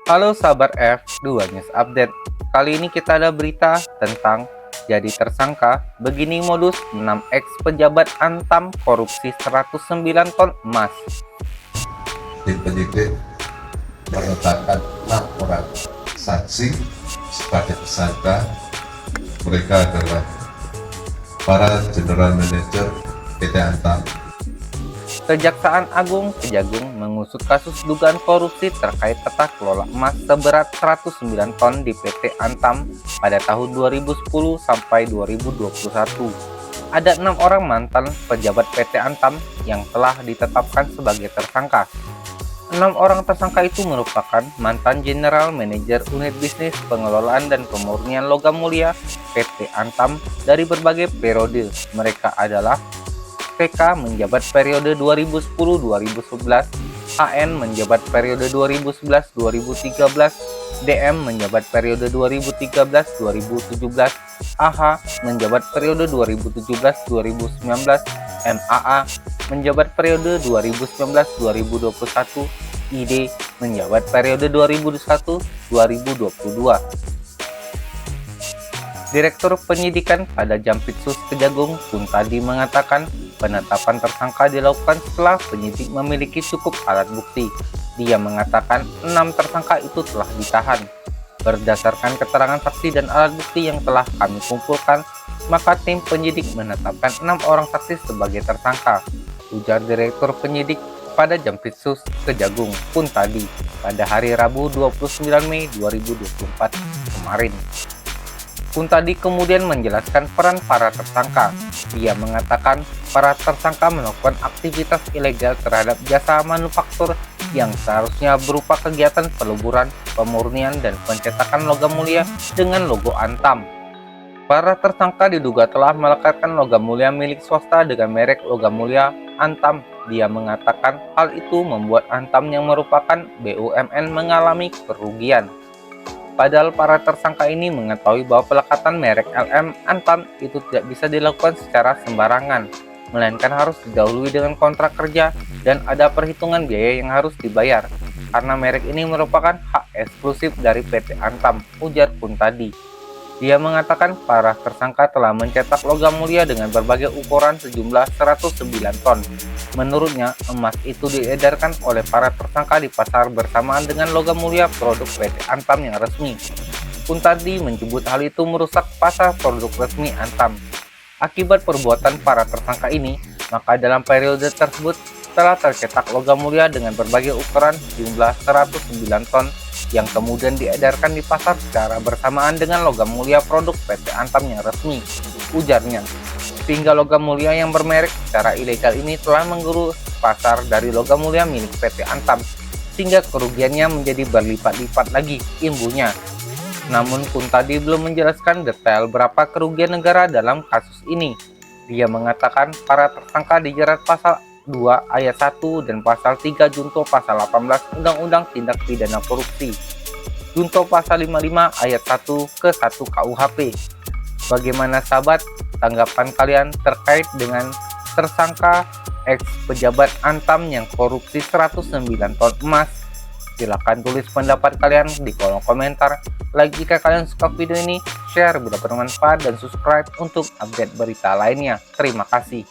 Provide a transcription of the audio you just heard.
Halo sahabat F2 News Update. Kali ini kita ada berita tentang jadi tersangka begini modus 6 ex pejabat Antam korupsi 109 ton emas. Tim penyidik menetapkan 6 orang saksi sebagai tersangka. Mereka adalah para General Manager PT Antam. Kejaksaan Agung Kejagung mengusut kasus dugaan korupsi terkait tata kelola emas seberat 109 ton di PT Antam pada tahun 2010 sampai 2021. Ada 6 orang mantan pejabat PT Antam yang telah ditetapkan sebagai tersangka. 6 orang tersangka itu merupakan mantan General Manager Unit Bisnis Pengelolaan dan Pemurnian Logam Mulia PT Antam dari berbagai periode. Mereka adalah PK menjabat periode 2010-2011, HN menjabat periode 2011-2013, DM menjabat periode 2013-2017, AH menjabat periode 2017-2019, MAA menjabat periode 2019-2021, ID menjabat periode 2021-2022. Direktur Penyidikan pada Jampitsus Kejagung pun tadi mengatakan penetapan tersangka dilakukan setelah penyidik memiliki cukup alat bukti. Dia mengatakan 6 tersangka itu telah ditahan. Berdasarkan keterangan saksi dan alat bukti yang telah kami kumpulkan, maka tim penyidik menetapkan 6 orang saksi sebagai tersangka, ujar Direktur Penyidik pada Jampitsus Kejagung pun tadi pada hari Rabu 29 Mei 2024 kemarin. Kuntadi kemudian menjelaskan peran para tersangka. Dia mengatakan para tersangka melakukan aktivitas ilegal terhadap jasa manufaktur yang seharusnya berupa kegiatan peluburan, pemurnian, dan pencetakan logam mulia dengan logo Antam. Para tersangka diduga telah melekatkan logam mulia milik swasta dengan merek logam mulia Antam. Dia mengatakan hal itu membuat Antam yang merupakan BUMN mengalami kerugian. Padahal para tersangka ini mengetahui bahwa pelekatan merek LM Antam itu tidak bisa dilakukan secara sembarangan, melainkan harus didahului dengan kontrak kerja dan ada perhitungan biaya yang harus dibayar, karena merek ini merupakan hak eksklusif dari PT Antam, ujar Kuntadi. Dia mengatakan para tersangka telah mencetak logam mulia dengan berbagai ukuran sejumlah 109 ton. Menurutnya, emas itu diedarkan oleh para tersangka di pasar bersamaan dengan logam mulia produk PT Antam yang resmi. Kuntadi menyebut hal itu merusak pasar produk resmi Antam. Akibat perbuatan para tersangka ini, maka dalam periode tersebut telah tercetak logam mulia dengan berbagai ukuran jumlah 109 ton yang kemudian diedarkan di pasar secara bersamaan dengan logam mulia produk PT Antam yang resmi, ujarnya. Sehingga logam mulia yang bermerek secara ilegal ini telah menggerus pasar dari logam mulia milik PT Antam, sehingga kerugiannya menjadi berlipat-lipat lagi, imbuhnya. Namun Kuntadi belum menjelaskan detail berapa kerugian negara dalam kasus ini. Dia mengatakan para tersangka dijerat pasal 2 ayat 1 dan pasal 3 junto pasal 18 Undang-Undang Tindak Pidana Korupsi, junto pasal 55 ayat 1 ke 1 KUHP. Bagaimana sahabat tanggapan kalian terkait dengan tersangka ex pejabat Antam yang korupsi 109 ton emas? Silahkan tulis pendapat kalian di kolom komentar. Like jika kalian suka video ini, share bila bermanfaat, dan subscribe untuk update berita lainnya. Terima kasih.